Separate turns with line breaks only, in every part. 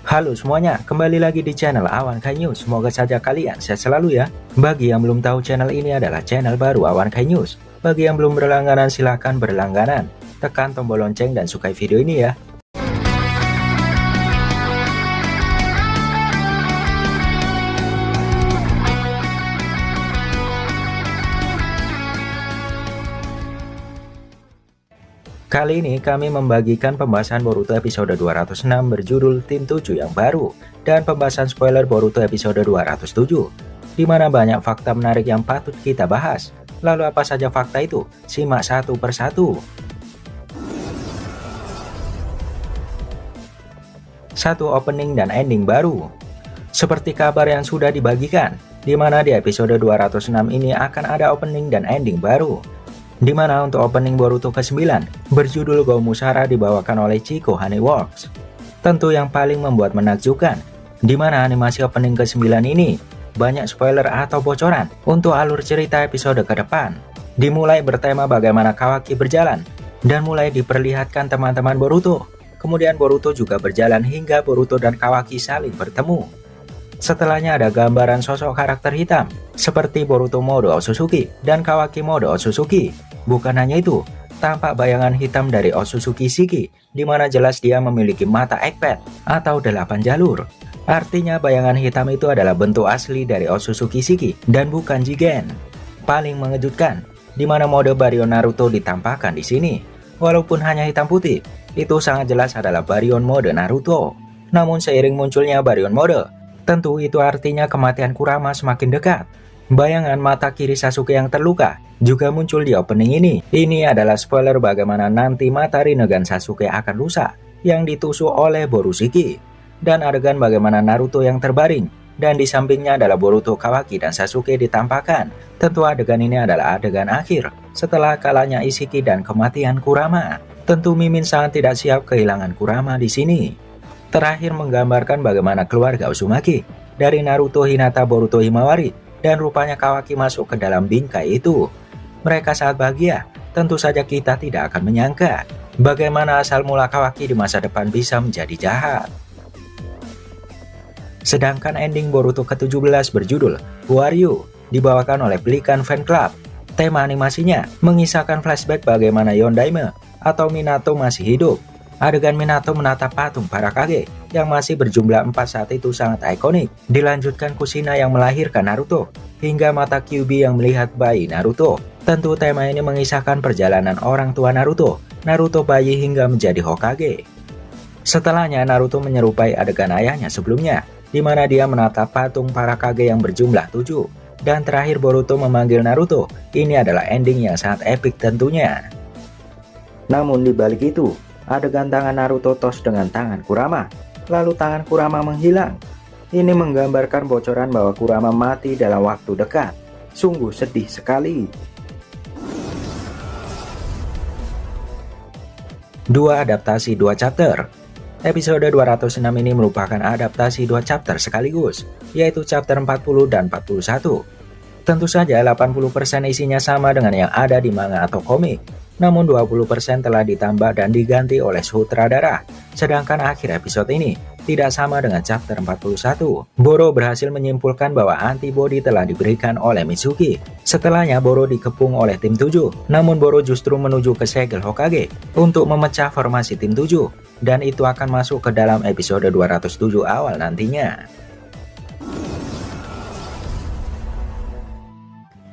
Halo semuanya, kembali lagi di channel Awan Kai News. Semoga saja kalian sehat selalu ya. Bagi yang belum tahu, channel ini adalah channel baru Awan Kai News. Bagi yang belum berlangganan, silahkan berlangganan. Tekan tombol lonceng dan sukai video ini ya. Kali ini kami membagikan pembahasan Boruto episode 206 berjudul Tim 7 yang baru dan pembahasan spoiler Boruto episode 207, di mana banyak fakta menarik yang patut kita bahas. Lalu apa saja fakta itu? Simak satu persatu. 1. Opening dan ending baru. Seperti kabar yang sudah dibagikan, di mana di episode 206 ini akan ada opening dan ending baru. Di mana untuk opening Boruto ke-9 berjudul Go Musara dibawakan oleh Chico Honeyworks. Tentu yang paling membuat menakjubkan, di mana animasi opening ke-9 ini banyak spoiler atau bocoran untuk alur cerita episode ke depan. Dimulai bertema bagaimana Kawaki berjalan dan mulai diperlihatkan teman-teman Boruto. Kemudian Boruto juga berjalan hingga Boruto dan Kawaki saling bertemu. Setelahnya ada gambaran sosok karakter hitam seperti Boruto mode Otsutsuki dan Kawaki mode Otsutsuki. Bukan hanya itu, tampak bayangan hitam dari Otsutsuki Shiki, di mana jelas dia memiliki mata Eggpad atau 8 jalur. Artinya bayangan hitam itu adalah bentuk asli dari Otsutsuki Shiki dan bukan Jigen. Paling mengejutkan, di mana mode Baryon Naruto ditampakkan di sini. Walaupun hanya hitam putih, itu sangat jelas adalah Baryon mode Naruto. Namun seiring munculnya Baryon mode, tentu itu artinya kematian Kurama semakin dekat. Bayangan mata kiri Sasuke yang terluka juga muncul di opening ini. Ini adalah spoiler bagaimana nanti mata Rinnegan Sasuke akan rusak yang ditusuk oleh Borushiki. Dan adegan bagaimana Naruto yang terbaring dan di sampingnya adalah Boruto, Kawaki, dan Sasuke ditampakkan. Tentu adegan ini adalah adegan akhir setelah kalahnya Ishiki dan kematian Kurama. Tentu Mimin sangat tidak siap kehilangan Kurama di sini. Terakhir menggambarkan bagaimana keluarga Uzumaki dari Naruto, Hinata, Boruto, Himawari, dan rupanya Kawaki masuk ke dalam bingkai itu. Mereka sangat bahagia. Tentu saja kita tidak akan menyangka bagaimana asal mula Kawaki di masa depan bisa menjadi jahat. Sedangkan ending Boruto ke-17 berjudul Who Are You dibawakan oleh Pelikan Fan Club. Tema animasinya mengisahkan flashback bagaimana Yondaime atau Minato masih hidup. Adegan Minato menatap patung para Kage yang masih berjumlah 4 saat itu sangat ikonik. Dilanjutkan Kushina yang melahirkan Naruto, hingga mata Kyuubi yang melihat bayi Naruto. Tentu tema ini mengisahkan perjalanan orang tua Naruto bayi hingga menjadi Hokage. Setelahnya Naruto menyerupai adegan ayahnya sebelumnya, di mana dia menatap patung para Kage yang berjumlah 7. Dan terakhir Boruto memanggil Naruto. Ini adalah ending yang sangat epik tentunya. Namun di balik itu, adegan tangan Naruto tos dengan tangan Kurama, lalu tangan Kurama menghilang. Ini menggambarkan bocoran bahwa Kurama mati dalam waktu dekat. Sungguh sedih sekali. 2. Adaptasi 2 chapter. Episode 206 ini merupakan adaptasi 2 chapter sekaligus, yaitu chapter 40 dan 41. Tentu saja 80% isinya sama dengan yang ada di manga atau komik. Namun 20% telah ditambah dan diganti oleh sutradara. Sedangkan akhir episode ini tidak sama dengan chapter 41. Boro berhasil menyimpulkan bahwa antibodi telah diberikan oleh Mitsuki. Setelahnya Boro dikepung oleh tim 7. Namun Boro justru menuju ke segel Hokage untuk memecah formasi tim 7. Dan itu akan masuk ke dalam episode 207 awal nantinya.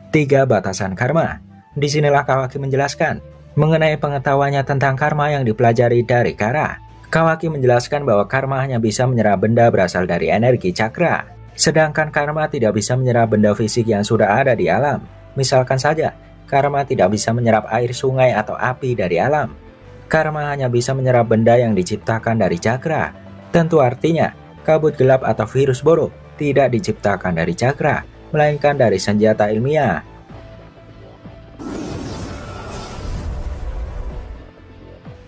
3. Batasan karma. Disinilah Kawaki menjelaskan mengenai pengetahuannya tentang karma yang dipelajari dari Kara. Kawaki menjelaskan bahwa karma hanya bisa menyerap benda berasal dari energi cakra. Sedangkan karma tidak bisa menyerap benda fisik yang sudah ada di alam. Misalkan saja, karma tidak bisa menyerap air sungai atau api dari alam. Karma hanya bisa menyerap benda yang diciptakan dari cakra. Tentu artinya, kabut gelap atau virus Boro tidak diciptakan dari cakra, melainkan dari senjata ilmiah.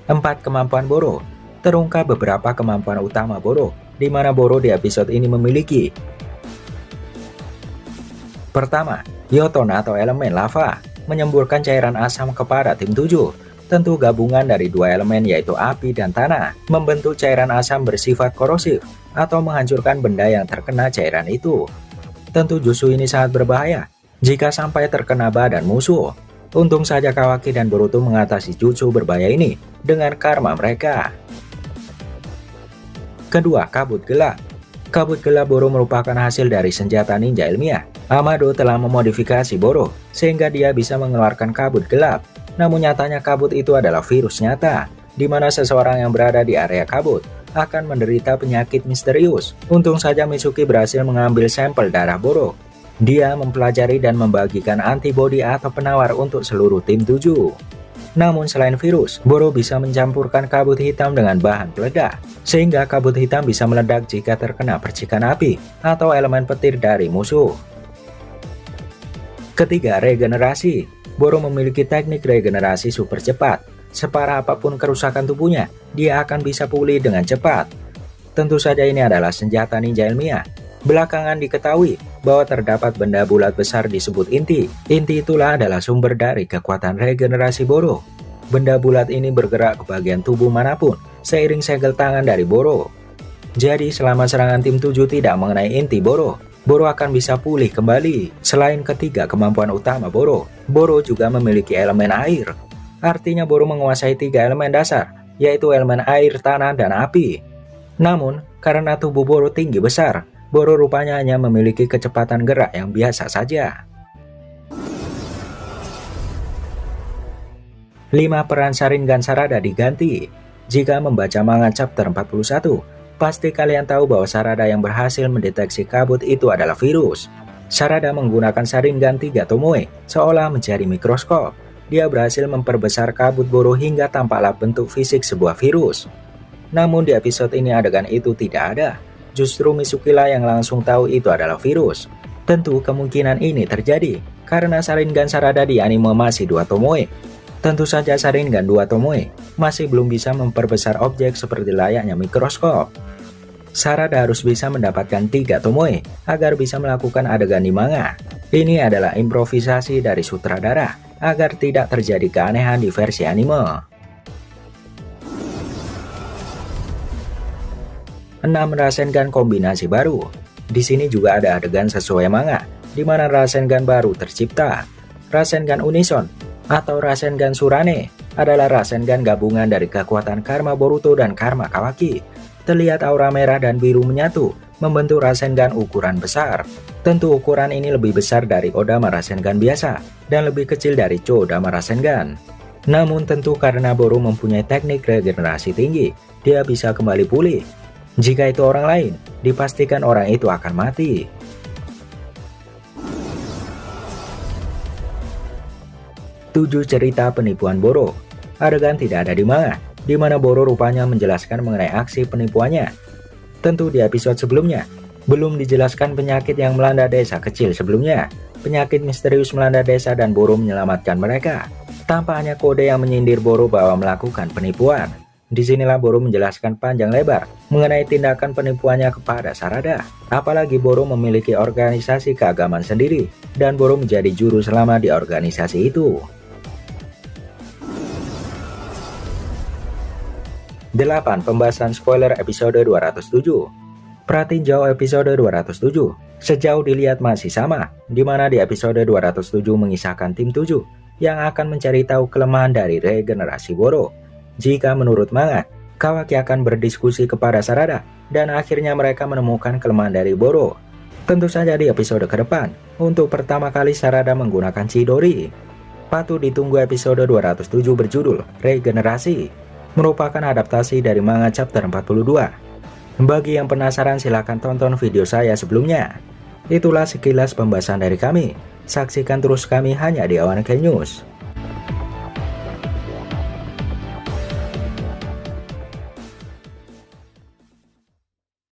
4. Kemampuan Boro. Terungkap beberapa kemampuan utama Boro, di mana Boro di episode ini memiliki. Pertama, Yoton atau elemen lava, menyemburkan cairan asam kepada tim 7. Tentu gabungan dari dua elemen yaitu api dan tanah membentuk cairan asam bersifat korosif atau menghancurkan benda yang terkena cairan itu. Tentu jutsu ini sangat berbahaya jika sampai terkena badan musuh. Untung saja Kawaki dan Boruto mengatasi jutsu berbahaya ini dengan karma mereka. Kedua, kabut gelap. Kabut gelap Boro merupakan hasil dari senjata ninja ilmiah. Amado telah memodifikasi Boro sehingga dia bisa mengeluarkan kabut gelap. Namun nyatanya kabut itu adalah virus nyata, di mana seseorang yang berada di area kabut akan menderita penyakit misterius. Untung saja Mitsuki berhasil mengambil sampel darah Boro. Dia mempelajari dan membagikan antibodi atau penawar untuk seluruh tim 7. Namun selain virus, Boro bisa mencampurkan kabut hitam dengan bahan peledak, sehingga kabut hitam bisa meledak jika terkena percikan api atau elemen petir dari musuh. Ketiga, regenerasi. Boro memiliki teknik regenerasi super cepat. Separah apapun kerusakan tubuhnya, dia akan bisa pulih dengan cepat. Tentu saja ini adalah senjata ninja ilmiah. Belakangan diketahui bahwa terdapat benda bulat besar disebut inti. Inti itulah adalah sumber dari kekuatan regenerasi Boro. Benda bulat ini bergerak ke bagian tubuh manapun seiring segel tangan dari Boro. Jadi selama serangan tim 7 tidak mengenai inti Boro, Boro akan bisa pulih kembali. Selain ketiga kemampuan utama Boro, Boro juga memiliki elemen air. Artinya Boro menguasai 3 elemen dasar, yaitu elemen air, tanah, dan api. Namun, karena tubuh Boro tinggi besar, Boro rupanya hanya memiliki kecepatan gerak yang biasa saja. 5. Peran Sharingan Sarada diganti. Jika membaca manga chapter 41, pasti kalian tahu bahwa Sarada yang berhasil mendeteksi kabut itu adalah virus. Sarada menggunakan Sharingan 3 Tomoe seolah mencari mikroskop. Dia berhasil memperbesar kabut Boro hingga tampaklah bentuk fisik sebuah virus. Namun di episode ini adegan itu tidak ada. Justru Mitsuki lah yang langsung tahu itu adalah virus. Tentu kemungkinan ini terjadi karena Sharingan Sarada di anime masih 2 Tomoe. Tentu saja Sharingan 2 Tomoe masih belum bisa memperbesar objek seperti layaknya mikroskop. Sarada harus bisa mendapatkan 3 Tomoe agar bisa melakukan adegan di manga. Ini adalah improvisasi dari sutradara agar tidak terjadi keanehan di versi anime. 6. Rasengan kombinasi baru. Di sini juga ada adegan sesuai manga, di mana Rasengan baru tercipta. Rasengan Unison atau Rasengan Surane adalah Rasengan gabungan dari kekuatan karma Boruto dan karma Kawaki. Terlihat aura merah dan biru menyatu, membentuk Rasengan ukuran besar. Tentu ukuran ini lebih besar dari Odama Rasengan biasa, dan lebih kecil dari Chodama Rasengan. Namun tentu karena Boro mempunyai teknik regenerasi tinggi, dia bisa kembali pulih. Jika itu orang lain, dipastikan orang itu akan mati. 7. Cerita penipuan Boro. Adegan tidak ada di manga, di mana Boro rupanya menjelaskan mengenai aksi penipuannya. Tentu di episode sebelumnya, belum dijelaskan penyakit yang melanda desa kecil sebelumnya. Penyakit misterius melanda desa dan Boro menyelamatkan mereka. Tanpa hanya kode yang menyindir Boro bahwa melakukan penipuan. Disinilah Boro menjelaskan panjang lebar mengenai tindakan penipuannya kepada Sarada. Apalagi Boro memiliki organisasi keagamaan sendiri, dan Boro menjadi juru selamat di organisasi itu. 8. Pembahasan spoiler episode 207. Perhatiin jauh episode 207. Sejauh dilihat masih sama, di mana di episode 207 mengisahkan tim 7 yang akan mencari tahu kelemahan dari regenerasi Boro. Jika menurut manga, Kawaki akan berdiskusi kepada Sarada dan akhirnya mereka menemukan kelemahan dari Boro. Tentu saja di episode ke depan, untuk pertama kali Sarada menggunakan Chidori. Patut ditunggu episode 207 berjudul Regenerasi. Merupakan adaptasi dari manga chapter 42. Bagi yang penasaran silahkan tonton video saya sebelumnya. Itulah sekilas pembahasan dari kami. Saksikan terus kami hanya di Awan News.